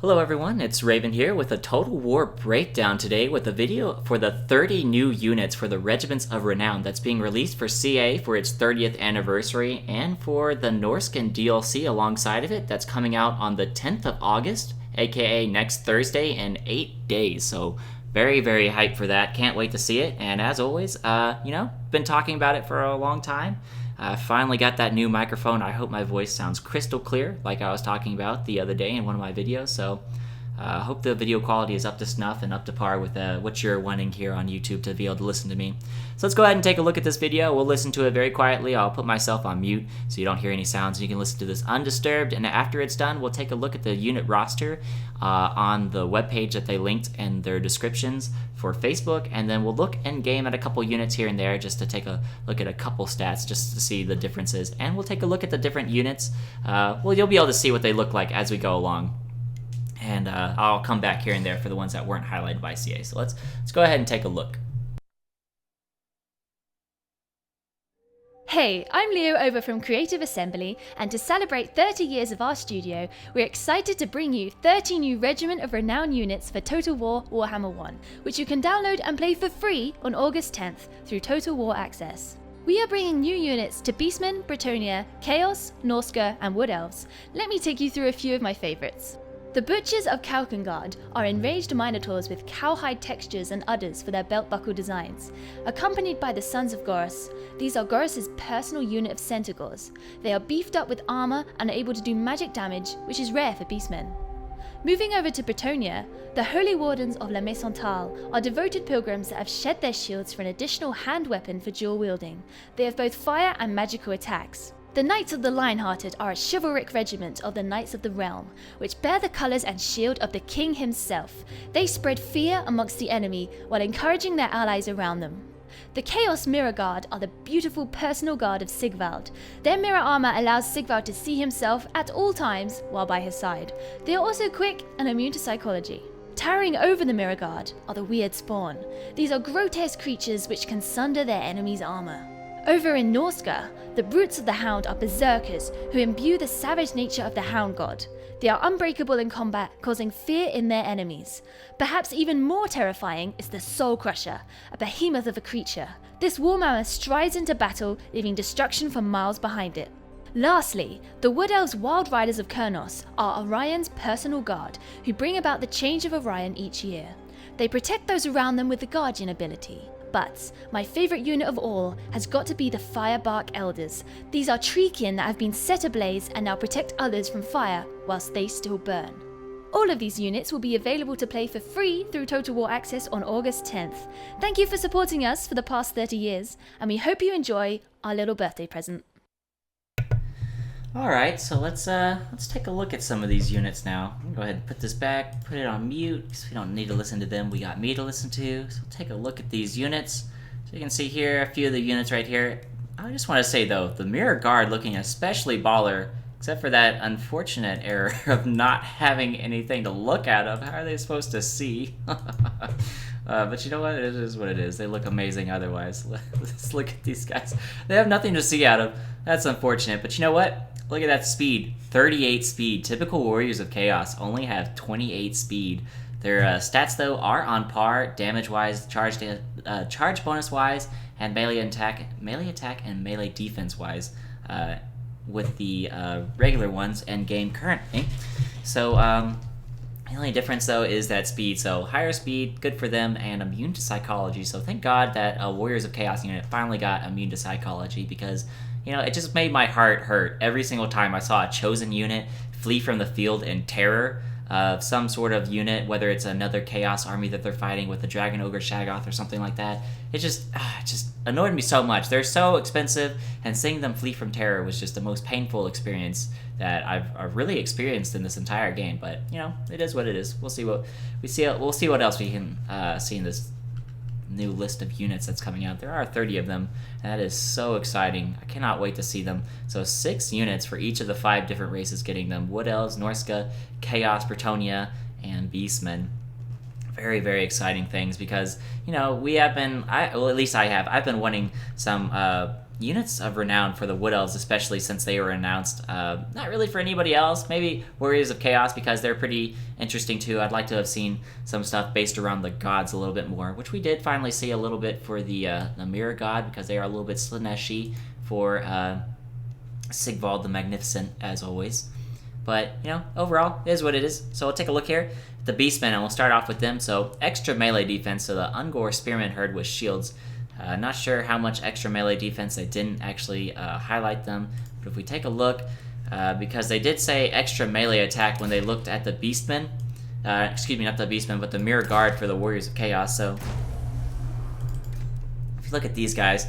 Hello everyone, it's Raven here with a Total War breakdown today with a video for the 30 new units for the Regiments of Renown that's being released for CA for its 30th anniversary and for the Norscan DLC alongside of it that's coming out on the 10th of August, aka next Thursday in 8 days. So very, very hyped for that. Can't wait to see it. And as always, been talking about it for a long time. I finally got that new microphone. I hope my voice sounds crystal clear like I was talking about the other day in one of my videos. So I hope the video quality is up to snuff and up to par with what you're wanting here on YouTube to be able to listen to me. So let's go ahead and take a look at this video. We'll listen to it very quietly. I'll put myself on mute so you don't hear any sounds. You can listen to this undisturbed. And after it's done, we'll take a look at the unit roster on the webpage that they linked in their descriptions for Facebook. And then we'll look in game at a couple units here and there just to take a look at a couple stats just to see the differences. And we'll take a look at the different units. You'll be able to see what they look like as we go along. And I'll come back here and there for the ones that weren't highlighted by CA. So let's go ahead and take a look. Hey, I'm Leo over from Creative Assembly, and to celebrate 30 years of our studio, we're excited to bring you 30 new Regiment of Renown units for Total War Warhammer 1, which you can download and play for free on August 10th through Total War Access. We are bringing new units to Beastmen, Bretonnia, Chaos, Norsca, and Wood Elves. Let me take you through a few of my favourites. The Butchers of Kalkengard are enraged Minotaurs with cowhide textures and udders for their belt buckle designs. Accompanied by the Sons of Gorus, these are Gorus' personal unit of Centaurs. They are beefed up with armour and are able to do magic damage, which is rare for Beastmen. Moving over to Bretonnia, the Holy Wardens of La Maison-Tale are devoted pilgrims that have shed their shields for an additional hand weapon for dual wielding. They have both fire and magical attacks. The Knights of the Lionhearted are a chivalric regiment of the Knights of the Realm, which bear the colours and shield of the king himself. They spread fear amongst the enemy while encouraging their allies around them. The Chaos Mirror Guard are the beautiful personal guard of Sigvald. Their mirror armour allows Sigvald to see himself at all times while by his side. They are also quick and immune to psychology. Towering over the Mirror Guard are the Weird Spawn. These are grotesque creatures which can sunder their enemy's armour. Over in Norsca, the Brutes of the Hound are berserkers who imbue the savage nature of the Hound God. They are unbreakable in combat, causing fear in their enemies. Perhaps even more terrifying is the Soul Crusher, a behemoth of a creature. This war mammoth strides into battle, leaving destruction for miles behind it. Lastly, the Wood Elves Wild Riders of Kurnos are Orion's personal guard, who bring about the change of Orion each year. They protect those around them with the Guardian ability. But my favourite unit of all has got to be the Firebark Elders. These are treekin that have been set ablaze and now protect others from fire whilst they still burn. All of these units will be available to play for free through Total War Access on August 10th. Thank you for supporting us for the past 30 years, and we hope you enjoy our little birthday present. Alright, so let's take a look at some of these units now. Go ahead and put this back, put it on mute, because we don't need to listen to them. We got me to listen to. So take a look at these units. So you can see here a few of the units right here. I just want to say though, the Mirror Guard looking especially baller, except for that unfortunate error of not having anything to look out of. How are they supposed to see? But you know what? It is what it is. They look amazing otherwise. Let's look at these guys. They have nothing to see out of. That's unfortunate. But you know what? Look at that speed. 38 speed. Typical Warriors of Chaos only have 28 speed. Their stats, though, are on par damage-wise, charge bonus-wise, and melee attack and melee defense-wise with the regular ones endgame currently. So, the only difference, though, is that speed. So higher speed, good for them, and immune to psychology. So thank God that Warriors of Chaos unit finally got immune to psychology, because, you know, it just made my heart hurt every single time I saw a chosen unit flee from the field in terror of some sort of unit, whether it's another Chaos army that they're fighting with a Dragon Ogre Shaggoth or something like that. It just annoyed me so much. They're so expensive, and seeing them flee from terror was just the most painful experience that I've really experienced in this entire game. But you know, it is what it is. We'll see what else we can see in this new list of units that's coming out. There are 30 of them, and that is so exciting. I cannot wait to see them. So 6 units for each of the 5 different races getting them: Wood Elves, Norsca, Chaos, Bretonnia, and Beastmen. Very, very exciting things, because, you know, we have been, at least I have, I've been wanting some units of renown for the Wood Elves, especially since they were announced. Not really for anybody else. Maybe Warriors of Chaos, because they're pretty interesting too. I'd like to have seen some stuff based around the gods a little bit more, which we did finally see a little bit for the Mirror God, because they are a little bit Slaaneshi for Sigvald the Magnificent, as always. But, overall, it is what it is. So we'll take a look here at the Beastmen, and we'll start off with them. So, extra melee defense. So the Ungor Spearman Herd with shields. Not sure how much extra melee defense. They didn't actually highlight them. But if we take a look, because they did say extra melee attack when they looked at the Beastmen. Excuse me, not the Beastmen, but the Mirror Guard for the Warriors of Chaos. So, if you look at these guys,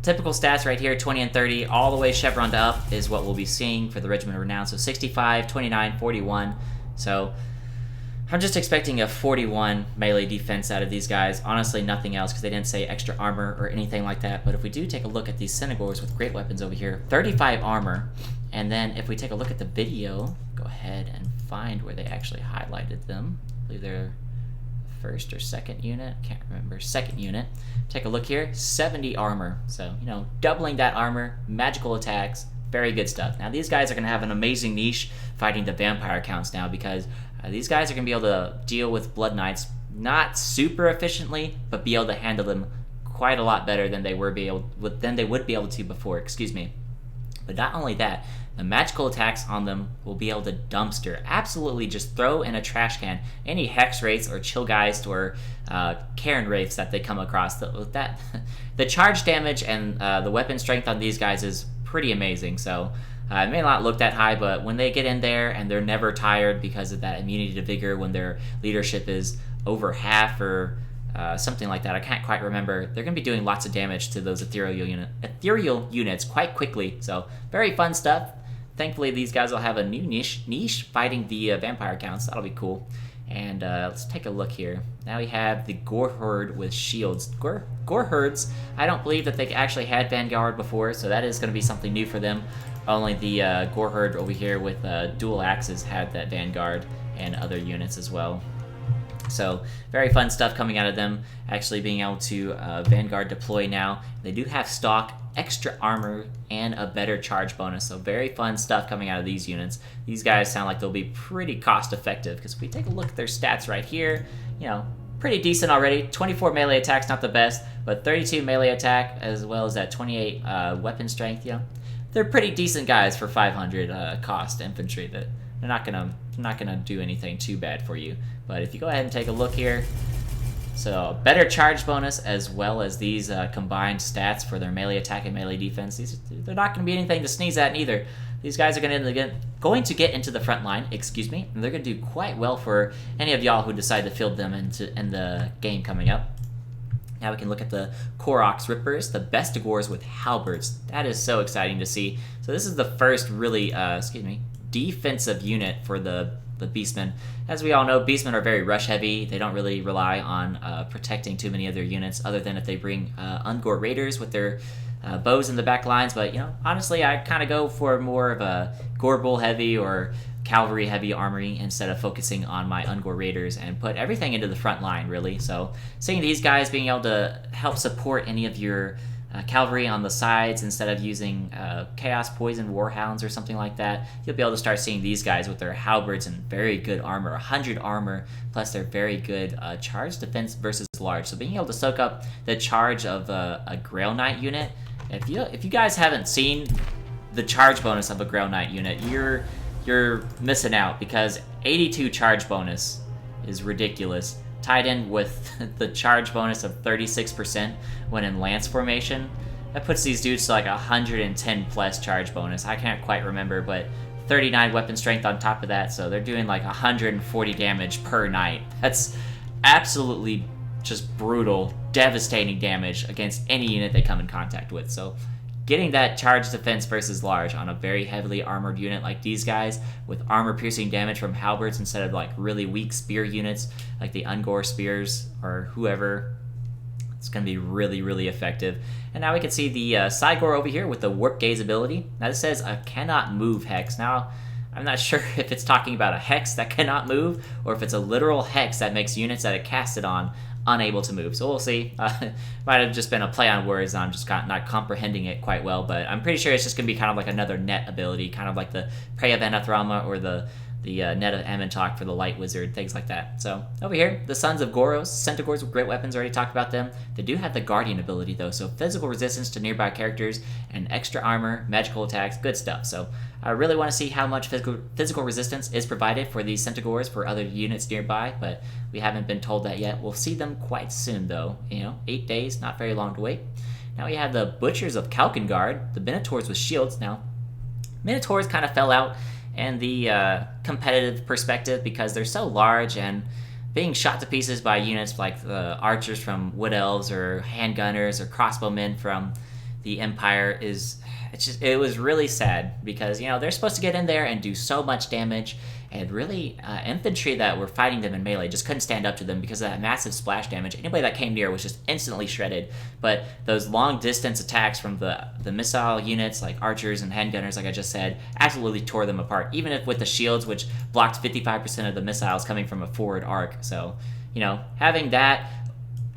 typical stats right here, 20 and 30, all the way chevroned up is what we'll be seeing for the Regiment of Renown. So 65, 29, 41. So I'm just expecting a 41 melee defense out of these guys. Honestly, nothing else, because they didn't say extra armor or anything like that. But if we do take a look at these Cynagors with great weapons over here, 35 armor. And then if we take a look at the video, go ahead and find where they actually highlighted them. I believe they're first or second unit, can't remember, second unit. Take a look here, 70 armor. So, doubling that armor, magical attacks, very good stuff. Now, these guys are going to have an amazing niche fighting the vampire counts now, because these guys are going to be able to deal with Blood Knights not super efficiently, but be able to handle them quite a lot better than they would be able to before, excuse me. But not only that, the magical attacks on them will be able to dumpster, absolutely just throw in a trash can any Hex Wraiths or Chillgeist or Cairn Wraiths that they come across. The charge damage and the weapon strength on these guys is pretty amazing. So it may not look that high, but when they get in there and they're never tired because of that immunity to vigor, when their leadership is over half or something like that, I can't quite remember, they're going to be doing lots of damage to those ethereal units quite quickly. So very fun stuff. Thankfully, these guys will have a new niche fighting the vampire counts. That'll be cool. And let's take a look here. Now we have the Goreherd with shields. Goreherds, I don't believe that they actually had Vanguard before, so that is going to be something new for them. Only the Goreherd over here with dual axes had that Vanguard, and other units as well. So very fun stuff coming out of them, actually being able to Vanguard deploy now. They do have stock, extra armor, and a better charge bonus. So very fun stuff coming out of these units. These guys sound like they'll be pretty cost effective, because if we take a look at their stats right here, pretty decent already. 24 melee attacks, not the best, but 32 melee attack, as well as that 28 weapon strength. They're pretty decent guys for 500 cost infantry. That they're not gonna do anything too bad for you. But if you go ahead and take a look here, so better charge bonus, as well as these combined stats for their melee attack and melee defense. They're not going to be anything to sneeze at either. These guys are going to get into the front line, and they're going to do quite well for any of y'all who decide to field them in the game coming up. Now we can look at the Koroks Rippers, the Bestigors with halberds. That is so exciting to see. So this is the first really, defensive unit for the Beastmen. As we all know, Beastmen are very rush heavy. They don't really rely on protecting too many of their units, other than if they bring Ungor Raiders with their bows in the back lines. But honestly, I kind of go for more of a Gorebull heavy or cavalry heavy armory instead of focusing on my Ungor Raiders, and put everything into the front line, really. So seeing these guys being able to help support any of your cavalry on the sides instead of using Chaos Poison Warhounds or something like that, you'll be able to start seeing these guys with their halberds and very good armor, 100 armor, plus their very good charge defense versus large. So being able to soak up the charge of a Grail Knight unit, if you guys haven't seen the charge bonus of a Grail Knight unit, you're missing out, because 82 charge bonus is ridiculous. Tied in with the charge bonus of 36% when in Lance formation, that puts these dudes to like 110 plus charge bonus. I can't quite remember, but 39 weapon strength on top of that, so they're doing like 140 damage per night. That's absolutely just brutal, devastating damage against any unit they come in contact with. So getting that charge defense versus large on a very heavily armored unit like these guys, with armor-piercing damage from halberds instead of like really weak spear units like the Ungor spears or whoever, it's going to be really, really effective. And now we can see the Cygor over here with the Warp Gaze ability. Now this says a cannot move hex. Now, I'm not sure if it's talking about a hex that cannot move, or if it's a literal hex that makes units that it casted on unable to move. So we'll see. Might have just been a play on words, and I'm just not comprehending it quite well, but I'm pretty sure it's just going to be kind of like another net ability, kind of like the Prey of Anathrama or the Net of Ammontok for the Light Wizard, things like that. So over here, the Sons of Goros, Centaurs with great weapons, already talked about them. They do have the Guardian ability though, so physical resistance to nearby characters and extra armor, magical attacks, good stuff. So I really want to see how much physical resistance is provided for these Centaurs for other units nearby, but we haven't been told that yet. We'll see them quite soon though, 8 days, not very long to wait. Now we have the Butchers of Kalkengard, the Minotaurs with shields. Now, Minotaurs kind of fell out and the competitive perspective because they're so large, and being shot to pieces by units like the archers from Wood Elves or handgunners or crossbowmen from the Empire it was really sad because they're supposed to get in there and do so much damage, and really infantry that were fighting them in melee just couldn't stand up to them because of that massive splash damage. Anybody that came near was just instantly shredded. But those long distance attacks from the missile units like archers and handgunners, like I just said, absolutely tore them apart, even if with the shields, which blocked 55% of the missiles coming from a forward arc. So having that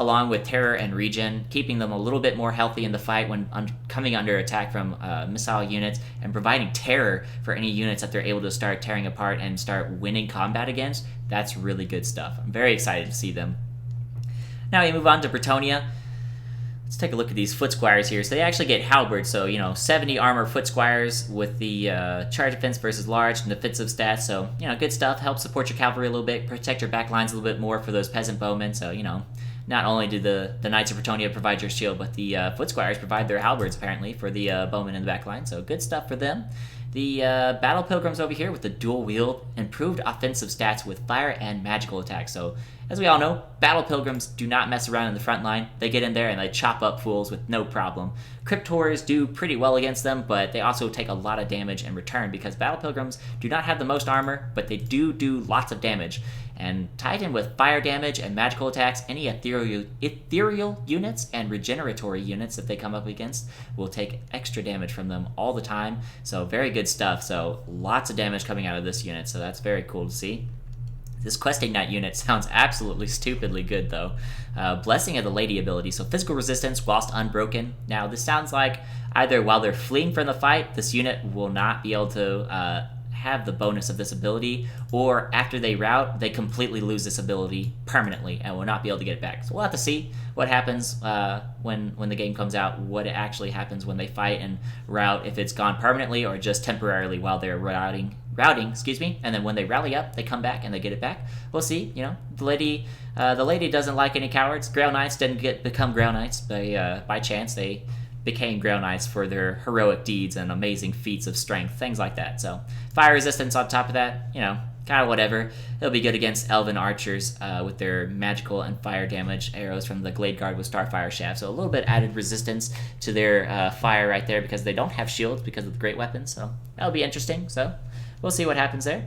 along with terror and regen, keeping them a little bit more healthy in the fight when coming under attack from missile units, and providing terror for any units that they're able to start tearing apart and start winning combat against, that's really good stuff. I'm very excited to see them. Now we move on to Bretonnia. Let's take a look at these foot squires here. So they actually get halberds, so 70 armor foot squires with the charge defense versus large and defensive stats. So good stuff. Help support your cavalry a little bit, protect your back lines a little bit more for those peasant bowmen. So not only do the Knights of Bretonnia provide your shield, but the foot squires provide their halberds apparently for the bowmen in the back line. So good stuff for them. The Battle Pilgrims over here with the dual wield, improved offensive stats with fire and magical attacks. So as we all know, Battle Pilgrims do not mess around in the front line. They get in there and they chop up fools with no problem. Cryptors do pretty well against them, but they also take a lot of damage in return because Battle Pilgrims do not have the most armor, but they do lots of damage. And tied in with fire damage and magical attacks, any ethereal units and regeneratory units that they come up against will take extra damage from them all the time. So very good stuff. So lots of damage coming out of this unit, so that's very cool to see. This Questing Knight unit sounds absolutely stupidly good, though. Blessing of the Lady ability, so physical resistance whilst unbroken. Now, this sounds like either while they're fleeing from the fight, this unit will not be able to have the bonus of this ability, or after they rout, they completely lose this ability permanently and will not be able to get it back. So we'll have to see what happens when the game comes out, what actually happens when they fight and rout, if it's gone permanently or just temporarily while they're routing, and then when they rally up, they come back and they get it back. We'll see. The lady doesn't like any cowards. Grail Knights didn't become Grail Knights by chance. They became Grail Knights for their heroic deeds and amazing feats of strength, things like that. So fire resistance on top of that, kind of whatever. It'll be good against Elven archers with their magical and fire damage arrows from the Glade Guard with Starfire Shaft. So a little bit added resistance to their fire right there because they don't have shields because of the great weapons. So that'll be interesting. So we'll see what happens there.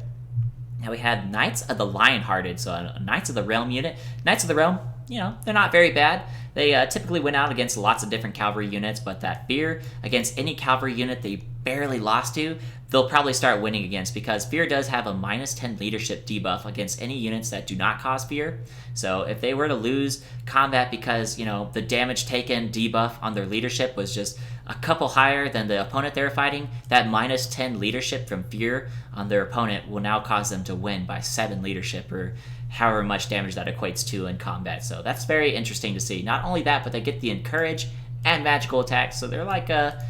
Now we had Knights of the Lionhearted, so a Knights of the Realm unit. Knights of the Realm, they're not very bad. They typically win out against lots of different cavalry units, but that fear against any cavalry unit they barely lost to, they'll probably start winning against, because fear does have a -10 leadership debuff against any units that do not cause fear. So if they were to lose combat because, the damage taken debuff on their leadership was just a couple higher than the opponent they were fighting, that -10 leadership from fear on their opponent will now cause them to win by 7 leadership, or however much damage that equates to in combat. So that's very interesting to see. Not only that, but they get the encourage and magical attacks, so they're like a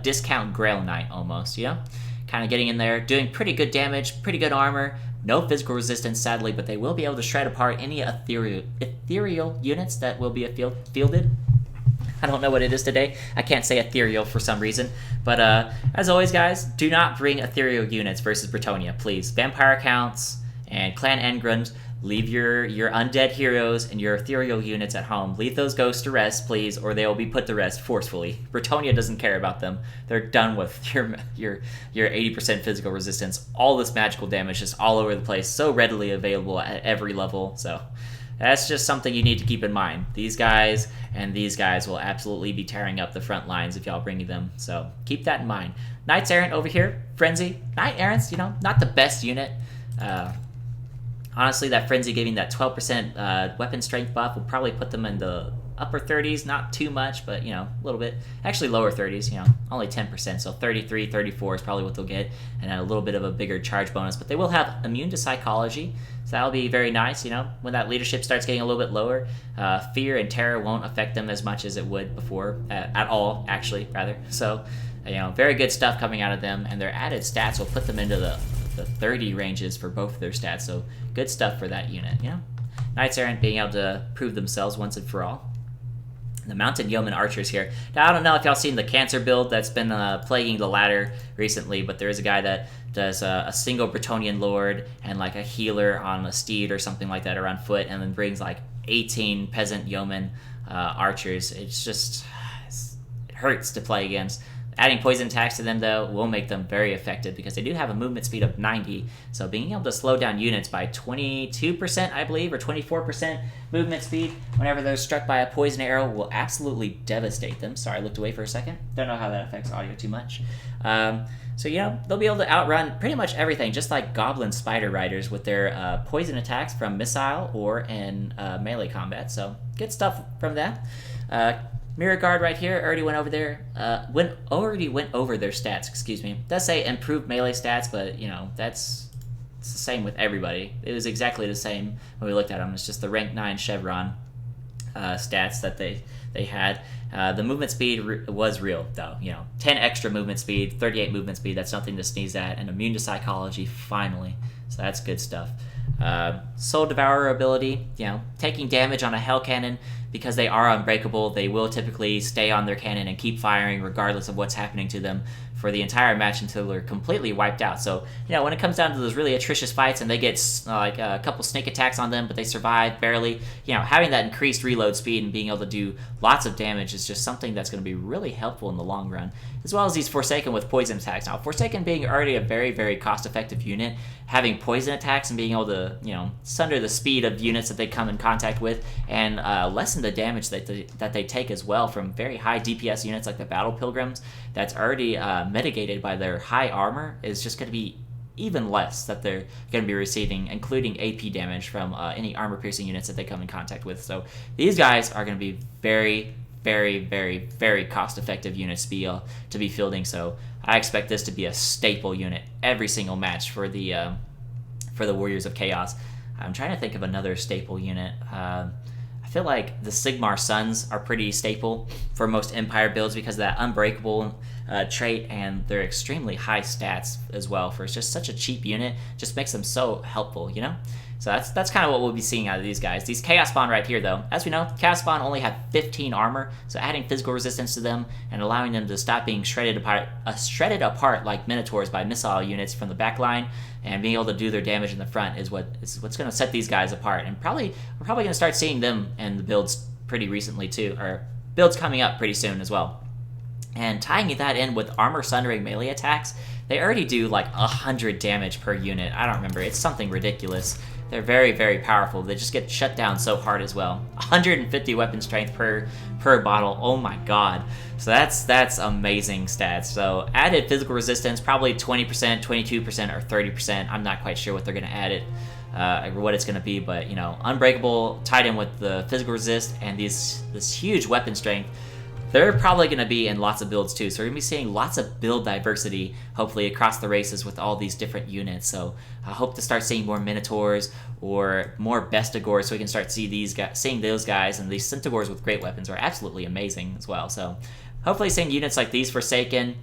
discount Grail Knight almost, kind of getting in there, doing pretty good damage, pretty good armor, no physical resistance sadly, but they will be able to shred apart any ethereal units that will be fielded. I don't know what it is today. I can't say ethereal for some reason. But as always, guys, do not bring ethereal units versus Bretonnia, please. Vampire counts and Clan Engrund, leave your undead heroes and your ethereal units at home. Leave those ghosts to rest, please, or they will be put to rest forcefully. Bretonnia doesn't care about them. They're done with your 80% physical resistance. All this magical damage is all over the place, so readily available at every level. So that's just something you need to keep in mind. These guys and these guys will absolutely be tearing up the front lines if y'all bring them. So keep that in mind. Knights Errant over here, Frenzy. Knight Errants, not the best unit. Honestly, that Frenzy giving that 12% weapon strength buff will probably put them in the upper 30s, not too much, but, a little bit. Actually, lower 30s, only 10%, so 33, 34 is probably what they'll get, and then a little bit of a bigger charge bonus. But they will have immune to psychology, so that'll be very nice, when that leadership starts getting a little bit lower. Fear and terror won't affect them as much as it would before, at all, actually, rather. So, very good stuff coming out of them, and their added stats will put them into the 30 ranges for both of their stats, so good stuff for that unit, Knights Errant being able to prove themselves once and for all. The Mounted Yeoman Archers here. Now, I don't know if y'all seen the Cancer build that's been plaguing the ladder recently, but there is a guy that does a single Bretonnian Lord and like a healer on a steed or something like that, or on foot, and then brings like 18 Peasant Yeoman Archers. It hurts to play against. Adding poison attacks to them, though, will make them very effective because they do have a movement speed of 90. So being able to slow down units by 22%, I believe, or 24% movement speed whenever they're struck by a poison arrow will absolutely devastate them. Sorry, I looked away for a second. Don't know how that affects audio too much. So, they'll be able to outrun pretty much everything, just like Goblin Spider Riders with their poison attacks from missile or in melee combat. So good stuff from that. Mirror Guard right here already went over their stats. Excuse me. Does say improved melee stats, but it's the same with everybody. It was exactly the same when we looked at them. It's just the rank 9 Chevron stats that they had. The movement speed was real, though. 10 extra movement speed, 38 movement speed. That's nothing to sneeze at. And immune to psychology, finally. So that's good stuff. Soul Devourer ability, taking damage on a Hell Cannon. Because they are unbreakable, they will typically stay on their cannon and keep firing regardless of what's happening to them for the entire match until they're completely wiped out. So, when it comes down to those really atrocious fights and they get like a couple snake attacks on them, but they survive barely, having that increased reload speed and being able to do lots of damage is just something that's going to be really helpful in the long run. As well as these Forsaken with poison attacks. Now, Forsaken being already a very, very cost-effective unit, having poison attacks and being able to, sunder the speed of units that they come in contact with and lessen the damage that they take as well from very high DPS units like the Battle Pilgrims, that's already mitigated by their high armor, is just going to be even less that they're going to be receiving, including AP damage from any armor-piercing units that they come in contact with. So these guys are going to be very, very, very, very cost-effective units to be fielding. So I expect this to be a staple unit every single match for the Warriors of Chaos. I'm trying to think of another staple unit. I feel like the Sigmar Suns are pretty staple for most Empire builds because of that unbreakable trait, and their extremely high stats as well for just such a cheap unit. Just makes them so helpful, So that's kind of what we'll be seeing out of these guys. These Chaos Spawn right here, though, as we know, Chaos Spawn only have 15 armor, so adding physical resistance to them and allowing them to stop being shredded apart like Minotaurs by missile units from the back line, and being able to do their damage in the front is what's going to set these guys apart. And we're probably going to start seeing them in the builds pretty recently too, or builds coming up pretty soon as well. And tying that in with armor sundering melee attacks, they already do like 100 damage per unit. I don't remember. It's something ridiculous. They're very, very powerful. They just get shut down so hard as well. 150 weapon strength per bottle. Oh my god. So that's amazing stats. So added physical resistance, probably 20%, 22%, or 30%. I'm not quite sure what they're going to add it. Or what it's going to be, but unbreakable tied in with the physical resist and this huge weapon strength. They're probably going to be in lots of builds too, so we're going to be seeing lots of build diversity, hopefully, across the races with all these different units. So I hope to start seeing more Minotaurs or more Bestigors, so we can start seeing those guys, and these Centaurs with great weapons are absolutely amazing as well. So hopefully seeing units like these Forsaken,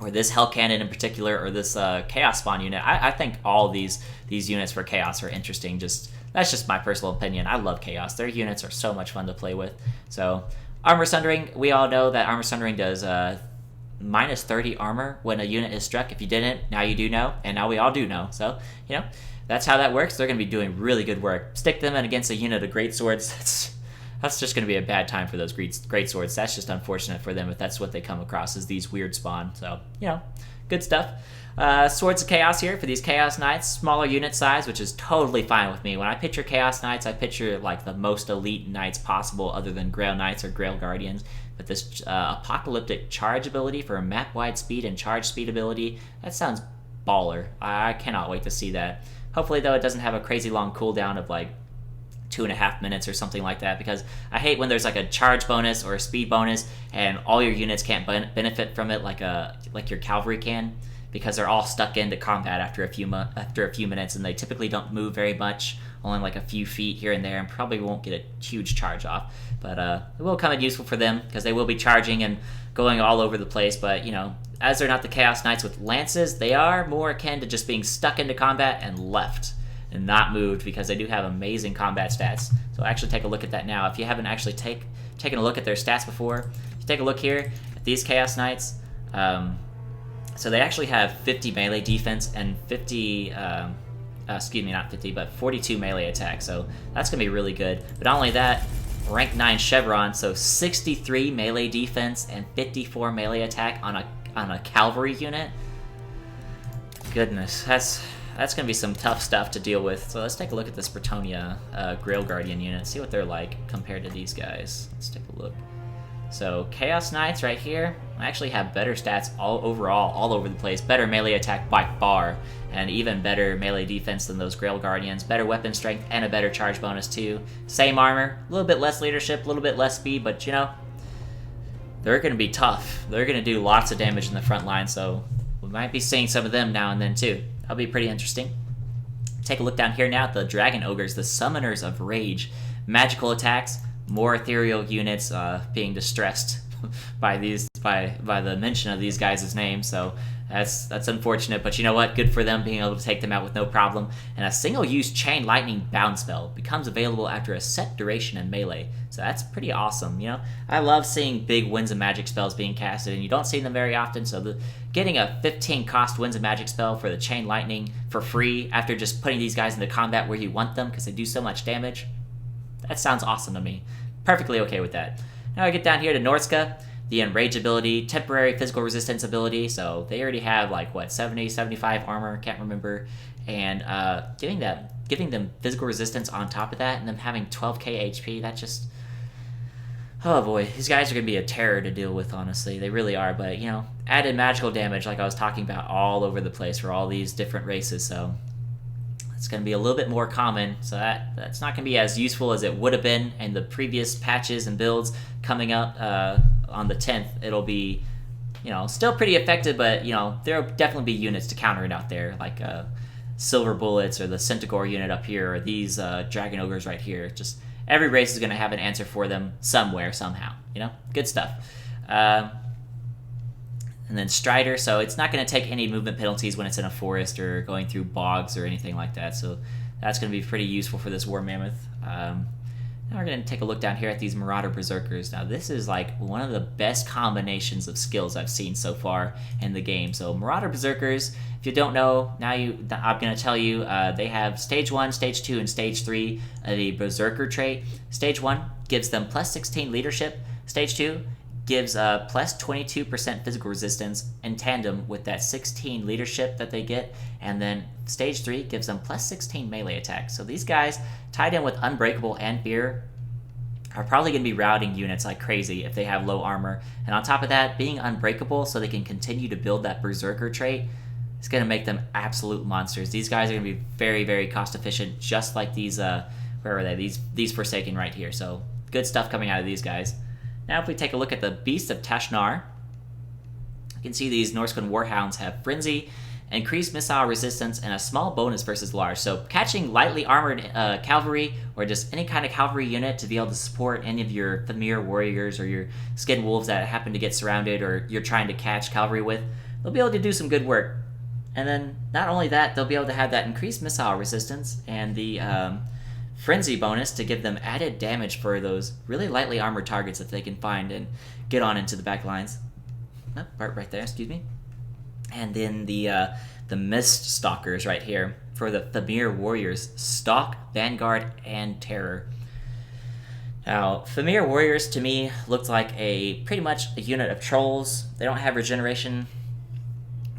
or this Hell Cannon in particular, or this Chaos Spawn unit. I think all these units for Chaos are interesting. That's just my personal opinion. I love Chaos. Their units are so much fun to play with. So Armor Sundering, we all know that Armor Sundering does minus 30 armor when a unit is struck. If you didn't, now you do know, and now we all do know. So, that's how that works. They're going to be doing really good work. Stick them in against a unit of great swords. That's just going to be a bad time for those great swords. That's just unfortunate for them if that's what they come across as these weird spawn. So, good stuff. Swords of Chaos here for these Chaos Knights. Smaller unit size, which is totally fine with me. When I picture Chaos Knights, I picture like the most elite knights possible other than Grail Knights or Grail Guardians. But this Apocalyptic Charge ability for map-wide speed and charge speed ability, that sounds baller. I cannot wait to see that. Hopefully, though, it doesn't have a crazy long cooldown of like 2.5 minutes or something like that, because I hate when there's like a charge bonus or a speed bonus and all your units can't benefit from it like your cavalry can, because they're all stuck into combat after a few minutes, and they typically don't move very much, only like a few feet here and there, and probably won't get a huge charge off. But it will come in useful for them because they will be charging and going all over the place. But as they're not the Chaos Knights with lances, they are more akin to just being stuck into combat and left and not moved, because they do have amazing combat stats. So actually take a look at that now. If you haven't actually taken a look at their stats before, you take a look here at these Chaos Knights. So they actually have 50 melee defense and 50, excuse me, not 50, but 42 melee attack. So that's going to be really good. But not only that, rank 9 Chevron, so 63 melee defense and 54 melee attack on a cavalry unit. Goodness, that's going to be some tough stuff to deal with. So let's take a look at this Bretonnia Grail Guardian unit, see what they're like compared to these guys. Let's take a look. So Chaos Knights right here actually have better stats all over the place. Better melee attack by far, and even better melee defense than those Grail Guardians. Better weapon strength and a better charge bonus too. Same armor, a little bit less leadership, a little bit less speed, but they're going to be tough. They're going to do lots of damage in the front line, so we might be seeing some of them now and then too. That'll be pretty interesting. Take a look down here now at the Dragon Ogres, the Summoners of Rage. Magical attacks, more ethereal units being distressed by the mention of these guys' names, so that's unfortunate, but you know what? Good for them being able to take them out with no problem. And a single-use Chain Lightning Bound spell becomes available after a set duration in melee, so that's pretty awesome. I love seeing big Winds of Magic spells being casted, and you don't see them very often, so getting a 15-cost Winds of Magic spell for the Chain Lightning for free after just putting these guys into combat where you want them because they do so much damage, that sounds awesome to me. Perfectly okay with that. Now I get down here to Norska, the Enrage ability, temporary physical resistance ability, so they already have 70, 75 armor, can't remember, and giving them physical resistance on top of that, and them having 12k HP, that just, oh boy, these guys are going to be a terror to deal with, honestly, they really are. But added magical damage like I was talking about all over the place for all these different races, so it's going to be a little bit more common, so that's not going to be as useful as it would have been in the previous patches and builds coming up on the 10th. It'll be, still pretty effective, but, there'll definitely be units to counter it out there, like Silver Bullets or the Centaur unit up here, or these Dragon Ogres right here. Just every race is going to have an answer for them somewhere, somehow, Good stuff. And then Strider, so it's not going to take any movement penalties when it's in a forest or going through bogs or anything like that, so that's going to be pretty useful for this War Mammoth. Now we're going to take a look down here at these Marauder Berserkers. Now this is one of the best combinations of skills I've seen so far in the game. So Marauder Berserkers, if you don't know, I'm going to tell you, they have Stage 1, Stage 2, and Stage 3 of the Berserker trait. Stage 1 gives them plus 16 leadership. Stage 2 gives plus 22% physical resistance in tandem with that 16 leadership that they get, and then Stage 3 gives them plus 16 melee attack. So these guys, tied in with Unbreakable and Fear, are probably going to be routing units like crazy if they have low armor. And on top of that, being unbreakable so they can continue to build that Berserker trait is going to make them absolute monsters. These guys are going to be very, very cost efficient, just like these, where are they? These Forsaken right here. So good stuff coming out of these guys. Now if we take a look at the Beast of Tashnar, you can see these Norscan Warhounds have Frenzy, increased missile resistance, and a small bonus versus large. So catching lightly armored cavalry, or just any kind of cavalry unit to be able to support any of your Thamir warriors or your Skin Wolves that happen to get surrounded or you're trying to catch cavalry with, they'll be able to do some good work. And then not only that, they'll be able to have that increased missile resistance and the Frenzy bonus to give them added damage for those really lightly armored targets that they can find and get on into the back lines. Oh, right there, excuse me. And then the Mist Stalkers right here for the Thamir Warriors, Stalk, Vanguard, and Terror. Now, Thamir Warriors to me looked like pretty much a unit of trolls. They don't have regeneration,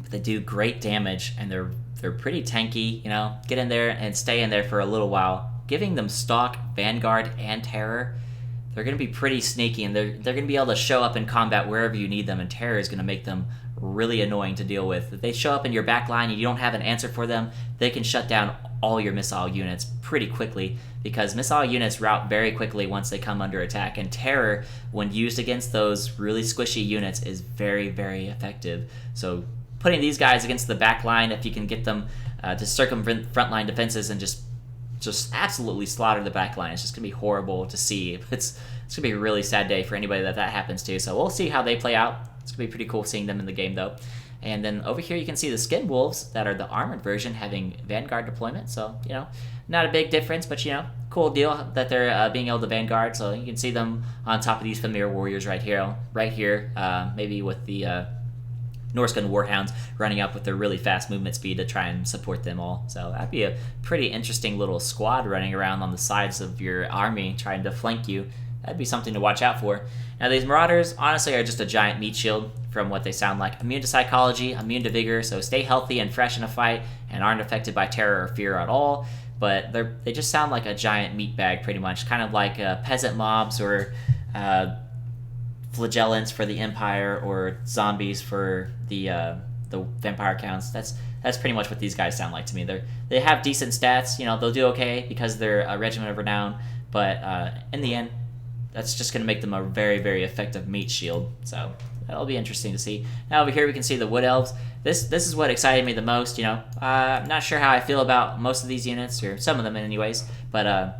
but they do great damage, and they're pretty tanky. Get in there and stay in there for a little while. Giving them Stalk, Vanguard, and Terror, they're going to be pretty sneaky, and they're going to be able to show up in combat wherever you need them, and Terror is going to make them really annoying to deal with. If they show up in your back line and you don't have an answer for them, they can shut down all your missile units pretty quickly, because missile units route very quickly once they come under attack, and Terror, when used against those really squishy units, is very, very effective. So putting these guys against the back line, if you can get them to circumvent frontline defenses and just absolutely slaughter the back line, it's just going to be horrible to see. It's going to be a really sad day for anybody that happens to. So we'll see how they play out. It's going to be pretty cool seeing them in the game, though. And then over here you can see the Skin Wolves that are the armored version having Vanguard deployment. So, you know, not a big difference, but, you know, cool deal that they're being able to Vanguard. So you can see them on top of these familiar warriors right here, maybe with the Norscan Warhounds running up with their really fast movement speed to try and support them all. So that'd be a pretty interesting little squad running around on the sides of your army trying to flank you. That'd be something to watch out for. Now, these Marauders, honestly, are just a giant meat shield from what they sound like. Immune to psychology, immune to vigor, so stay healthy and fresh in a fight and aren't affected by terror or fear at all. But they just sound like a giant meat bag, pretty much. Kind of like peasant mobs or flagellants for the Empire or zombies for the Vampire Counts. That's pretty much what these guys sound like to me. They have decent stats. You know, they'll do okay because they're a Regiment of Renown. But in the end, that's just going to make them a very, very effective meat shield. So that'll be interesting to see. Now over here we can see the Wood Elves. This is what excited me the most. You know, I'm not sure how I feel about most of these units, or some of them anyways. But I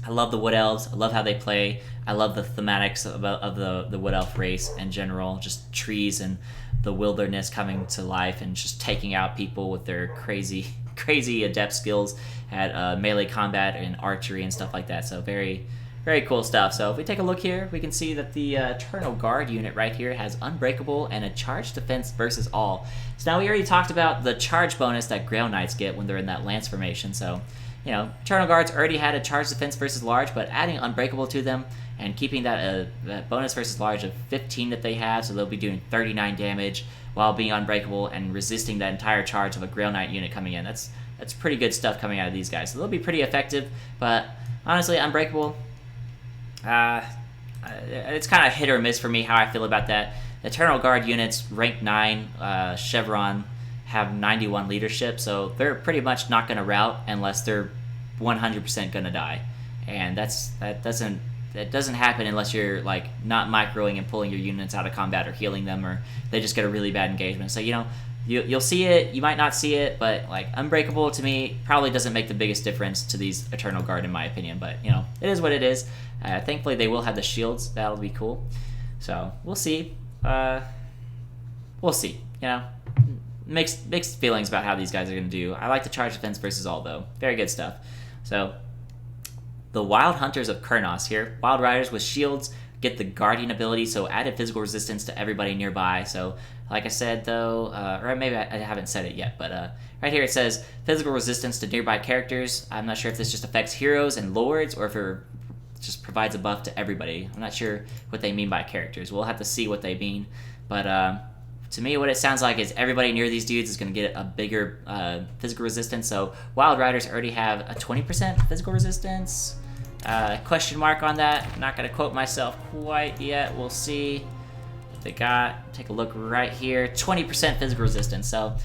love the Wood Elves. I love how they play. I love the thematics of the Wood Elf race in general. Just trees and the wilderness coming to life and just taking out people with their crazy adept skills at melee combat and archery and stuff like that. So very, very cool stuff. So if we take a look here, we can see that the Eternal Guard unit right here has Unbreakable and a Charge Defense versus all. So now we already talked about the charge bonus that Grail Knights get when they're in that Lance formation. So, you know, Eternal Guards already had a Charge Defense versus large, but adding Unbreakable to them and keeping that bonus versus large of 15 that they have, so they'll be doing 39 damage while being Unbreakable and resisting that entire charge of a Grail Knight unit coming in. That's pretty good stuff coming out of these guys. So they'll be pretty effective, but honestly, Unbreakable, it's kind of hit or miss for me how I feel about that. Eternal Guard units, rank 9, Chevron, have 91 leadership, so they're pretty much not going to rout unless they're 100% going to die. And that doesn't happen unless you're like not microing and pulling your units out of combat or healing them, or they just get a really bad engagement. So, you know, you'll see it, you might not see it, but like Unbreakable to me probably doesn't make the biggest difference to these Eternal Guard in my opinion. But, you know, it is what it is. Thankfully they will have the shields. That'll be cool. So we'll see. We'll see. You know, mixed feelings about how these guys are going to do. I like the Charge Defense versus all, though. Very good stuff. So the Wild Hunters of Kurnos here. Wild Riders with shields get the Guardian ability, so added physical resistance to everybody nearby. So like I said, though, or maybe I haven't said it yet, but right here it says physical resistance to nearby characters. I'm not sure if this just affects heroes and lords or if it just provides a buff to everybody. I'm not sure what they mean by characters. We'll have to see what they mean. But to me, what it sounds like is everybody near these dudes is going to get a bigger physical resistance. So Wild Riders already have a 20% physical resistance. Question mark on that. I'm not going to quote myself quite yet. We'll see what they got. Take a look right here. 20% physical resistance. So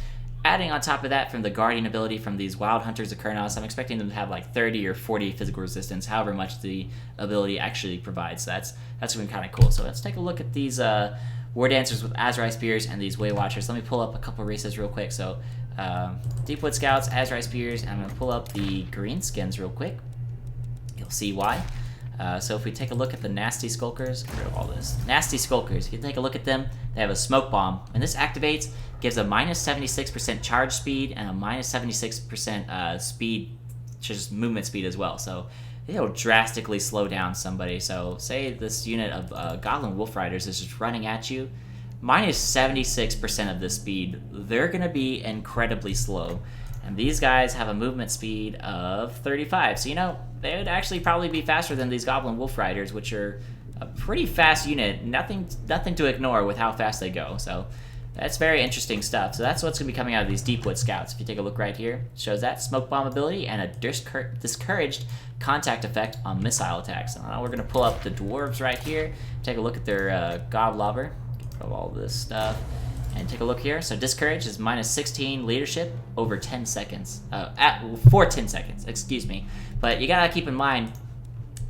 adding on top of that from the Guardian ability from these Wild Hunters of Kurnos, I'm expecting them to have like 30 or 40 physical resistance, however much the ability actually provides. So that's going to be kind of cool. So let's take a look at these War Dancers with Azrai Spears and these Way Watchers. Let me pull up a couple races real quick. So Deepwood Scouts, Azrai Spears, and I'm going to pull up the Greenskins real quick. You'll see why. So if we take a look at the Nasty Skulkers, get rid of all this. Nasty Skulkers, if you take a look at them, they have a Smoke Bomb. When this activates, gives a minus 76% charge speed and a minus 76% speed, just movement speed as well. So it'll drastically slow down somebody. So say this unit of Goblin Wolf Riders is just running at you, minus 76% of the speed, they're going to be incredibly slow. And these guys have a movement speed of 35. So, you know, they would actually probably be faster than these Goblin Wolf Riders, which are a pretty fast unit. Nothing to ignore with how fast they go. So that's very interesting stuff. So that's what's going to be coming out of these Deepwood Scouts. If you take a look right here, it shows that Smoke Bomb ability and a discouraged contact effect on missile attacks. So now we're going to pull up the Dwarves right here, take a look at their Goblobber, get rid of all this stuff. And take a look here. So Discourage is minus 16 leadership over 10 seconds. For 10 seconds, excuse me. But you gotta keep in mind,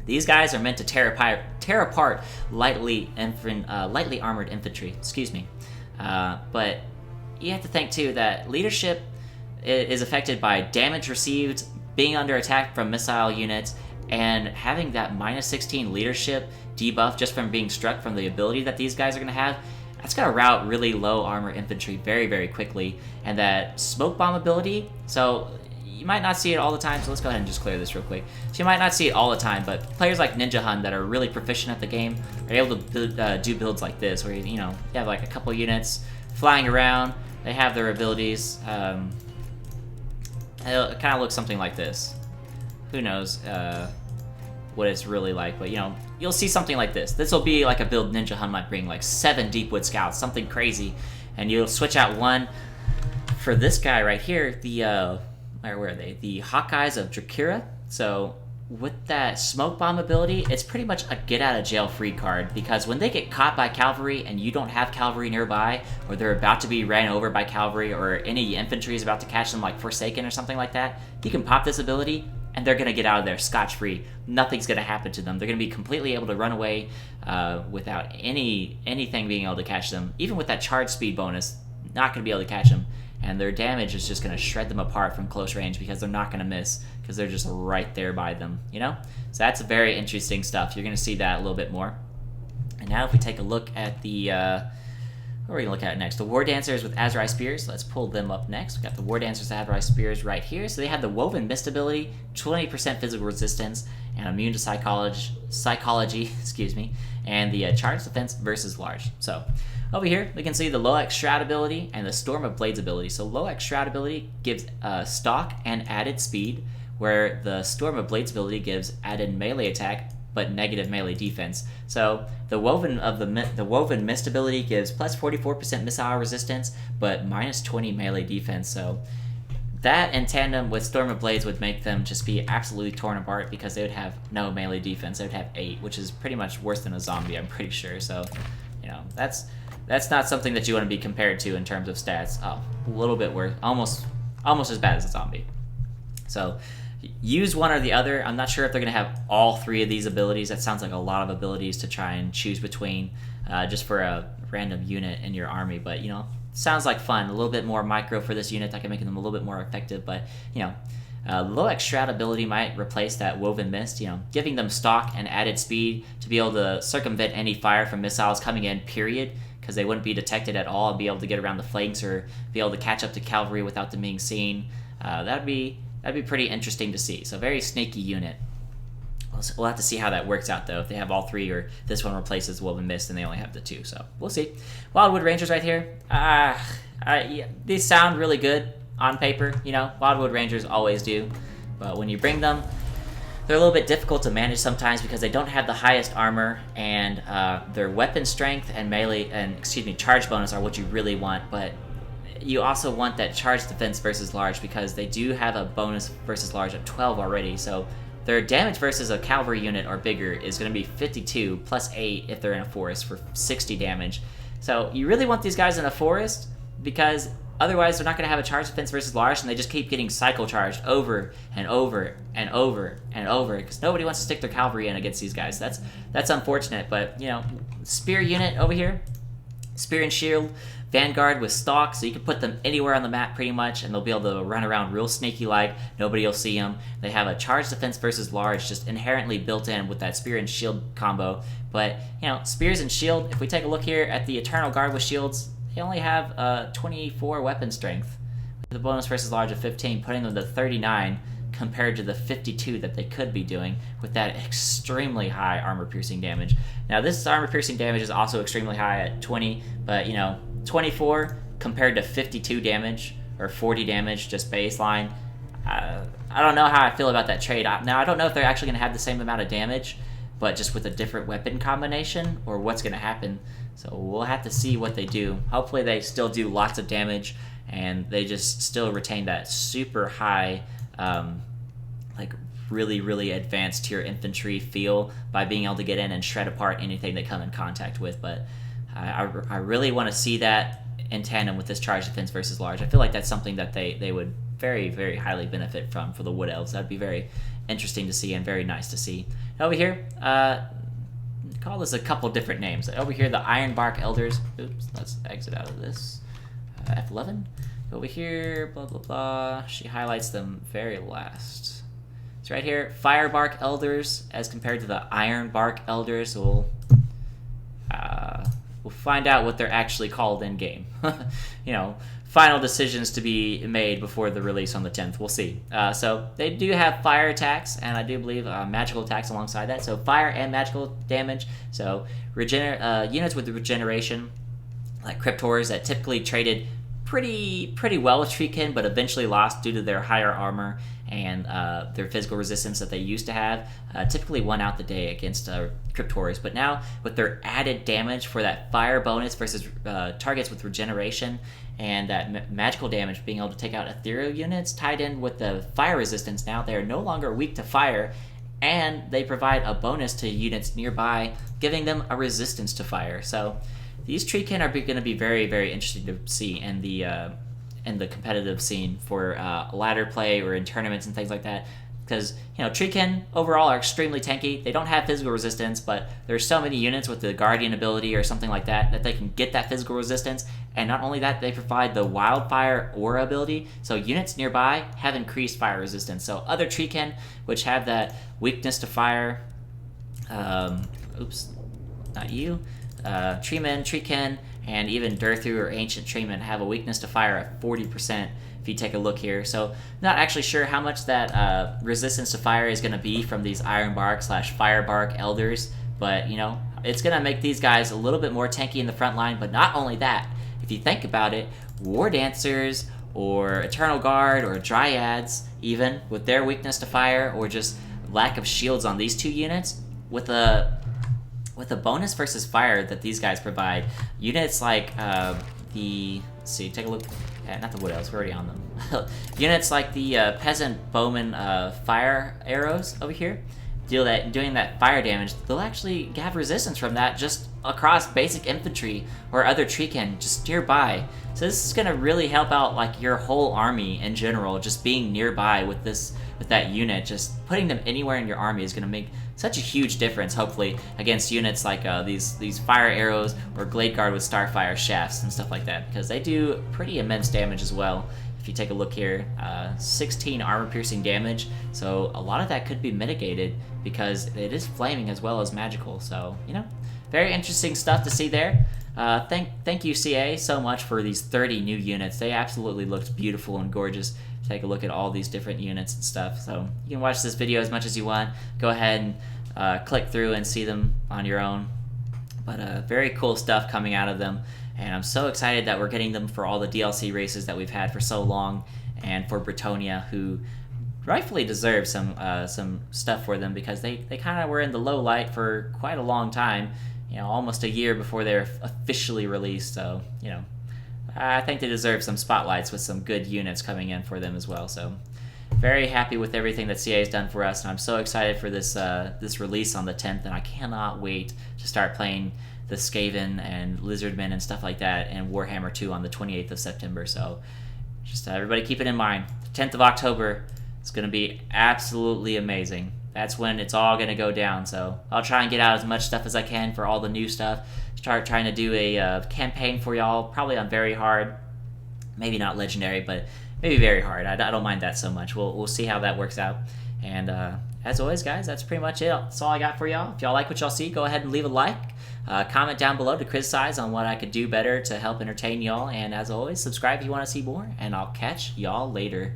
these guys are meant to tear apart lightly armored infantry. Excuse me. But you have to think too that leadership is affected by damage received, being under attack from missile units, and having that minus 16 leadership debuff just from being struck from the ability that these guys are going to have. That's going to rout really low armor infantry very, very quickly. And that smoke bomb ability, so you might not see it all the time, so let's go ahead and just clear this real quick. So you might not see it all the time, but players like Ninja Hun that are really proficient at the game are able to do builds like this, where you have like a couple units flying around, they have their abilities. It kind of looks something like this. Who knows what it's really like, but you'll see something like this. This will be like a build Ninja Hun might bring, like 7 Deepwood Scouts, something crazy, and you'll switch out one for this guy right here, the where are they? The Hawkeyes of Drakira. So with that smoke bomb ability, it's pretty much a get out of jail free card, because when they get caught by cavalry and you don't have cavalry nearby, or they're about to be ran over by cavalry, or any infantry is about to catch them like Forsaken or something like that, you can pop this ability and they're going to get out of there scotch-free. Nothing's going to happen to them. They're going to be completely able to run away without anything being able to catch them. Even with that charge speed bonus, not going to be able to catch them. And their damage is just going to shred them apart from close range, because they're not going to miss, because they're just right there by them, So that's very interesting stuff. You're going to see that a little bit more. And now if we take a look at the... what are we going to look at next? The War Dancers with Azurai Spears. Let's pull them up next. We got the War Dancers with Azurai Spears right here. So they have the Woven Mist ability, 20% physical resistance, and immune to psychology, excuse me, and the charge defense versus large. So over here, we can see the Loex Shroud ability and the Storm of Blades ability. So Loex Shroud ability gives stock and added speed, where the Storm of Blades ability gives added melee attack but negative melee defense. So the Woven Mist ability gives plus 44% missile resistance, but minus 20 melee defense. So that in tandem with Storm of Blades would make them just be absolutely torn apart, because they would have no melee defense. They would have 8, which is pretty much worse than a zombie, I'm pretty sure. So, that's not something that you want to be compared to in terms of stats. Oh, a little bit worse, almost as bad as a zombie. So use one or the other. I'm not sure if they're going to have all 3 of these abilities. That sounds like a lot of abilities to try and choose between just for a random unit in your army. But, sounds like fun. A little bit more micro for this unit. That can make them a little bit more effective. But, Loex Shroud ability might replace that Woven Mist, giving them stock and added speed to be able to circumvent any fire from missiles coming in, period, because they wouldn't be detected at all and be able to get around the flanks or be able to catch up to cavalry without them being seen. That'd be pretty interesting to see. So very sneaky unit. We'll have to see how that works out, though, if they have all 3 or this one replaces Woven Mist and they only have the 2. So we'll see. Wildwood Rangers right here. Yeah, these sound really good on paper. Wildwood Rangers always do. But when you bring them, they're a little bit difficult to manage sometimes, because they don't have the highest armor, and their weapon strength and charge bonus are what you really want. But you also want that charge defense versus large, because they do have a bonus versus large of 12 already. So their damage versus a cavalry unit or bigger is going to be 52 plus 8 if they're in a forest for 60 damage. So you really want these guys in a forest, because otherwise they're not going to have a charge defense versus large, and they just keep getting cycle charged over and over and over and over, because nobody wants to stick their cavalry in against these guys. That's unfortunate. But spear unit over here, spear and shield, Vanguard with stock, so you can put them anywhere on the map pretty much, and they'll be able to run around real sneaky like. Nobody will see them. They have a charge defense versus large just inherently built in with that spear and shield combo. But, spears and shield, if we take a look here at the Eternal Guard with shields, they only have 24 weapon strength, with a bonus versus large of 15, putting them to 39 compared to the 52 that they could be doing with that extremely high armor-piercing damage. Now, this armor-piercing damage is also extremely high at 20, but, 24 compared to 52 damage, or 40 damage, just baseline. I don't know how I feel about that trade. Now, I don't know if they're actually going to have the same amount of damage, but just with a different weapon combination, or what's going to happen. So we'll have to see what they do. Hopefully they still do lots of damage, and they just still retain that super high, really, really advanced tier infantry feel by being able to get in and shred apart anything they come in contact with. But I really want to see that in tandem with this charge defense versus large. I feel like that's something that they would very, very highly benefit from for the Wood Elves. That'd be very interesting to see and very nice to see. Over here, call this a couple different names. Over here, the Ironbark Elders. Oops, let's exit out of this. F11. Over here, blah, blah, blah. She highlights them very last. So right here, Firebark Elders as compared to the Ironbark Elders. So we'll find out what they're actually called in game. You know, final decisions to be made before the release on the 10th. We'll see. So they do have fire attacks, and I do believe magical attacks alongside that. So fire and magical damage. So units with regeneration, like Cryptors, that typically traded pretty well with Treekin, but eventually lost due to their higher armor and their physical resistance that they used to have, typically won out the day against Cryptors. But now, with their added damage for that fire bonus versus targets with regeneration, and that magical damage, being able to take out ethereal units tied in with the fire resistance, now they're no longer weak to fire, and they provide a bonus to units nearby, giving them a resistance to fire. So these Treekin are going to be very, very interesting to see in the competitive scene for ladder play or in tournaments and things like that. Because, you know, Treekin overall are extremely tanky. They don't have physical resistance, but there's so many units with the Guardian ability or something like that that they can get that physical resistance. And not only that, they provide the Wildfire Aura ability, so units nearby have increased fire resistance. So other Treekin, which have that weakness to fire, oops, not you, Treemen, Treekin, and even Durthu or Ancient Treemen have a weakness to fire at 40%. If you take a look here, so not actually sure how much that resistance to fire is going to be from these Ironbark / Firebark Elders, but you know, it's going to make these guys a little bit more tanky in the front line. But not only that, if you think about it, War Dancers or Eternal Guard or Dryads, even with their weakness to fire or just lack of shields on these two units, with a bonus versus fire that these guys provide, units like let's see, take a look. Not the Wood Elves, we're already on them. Units like the Peasant Bowman fire arrows over here, doing that fire damage, they'll actually have resistance from that just across basic infantry or other Treekin just nearby. So this is going to really help out like your whole army in general, just being nearby with that unit. Just putting them anywhere in your army is going to make such a huge difference, hopefully, against units like these fire arrows or Glade Guard with Starfire shafts and stuff like that, because they do pretty immense damage as well. If you take a look here, 16 armor-piercing damage, so a lot of that could be mitigated because it is flaming as well as magical. So, you know, very interesting stuff to see there. Thank you, CA, so much for these 30 new units. They absolutely looked beautiful and gorgeous. Take a look at all these different units and stuff. So you can watch this video as much as you want. Go ahead and click through and see them on your own. But very cool stuff coming out of them. And I'm so excited that we're getting them for all the DLC races that we've had for so long, and for Bretonnia, who rightfully deserve some stuff for them, because they kind of were in the low light for quite a long time. You know, almost a year before they're officially released. So, you know, I think they deserve some spotlights with some good units coming in for them as well. So very happy with everything that CA has done for us, and I'm so excited for this release on the 10th, and I cannot wait to start playing the Skaven and Lizardmen and stuff like that in Warhammer 2 on the 28th of September. So just everybody keep it in mind. The 10th of October is going to be absolutely amazing. That's when it's all going to go down. So I'll try and get out as much stuff as I can for all the new stuff. Start trying to do a campaign for y'all, probably on very hard. Maybe not legendary, but maybe very hard. I don't mind that so much. We'll see how that works out. And as always, guys, that's pretty much it. That's all I got for y'all. If y'all like what y'all see, go ahead and leave a like. Comment down below to criticize on what I could do better to help entertain y'all. And as always, subscribe if you want to see more. And I'll catch y'all later.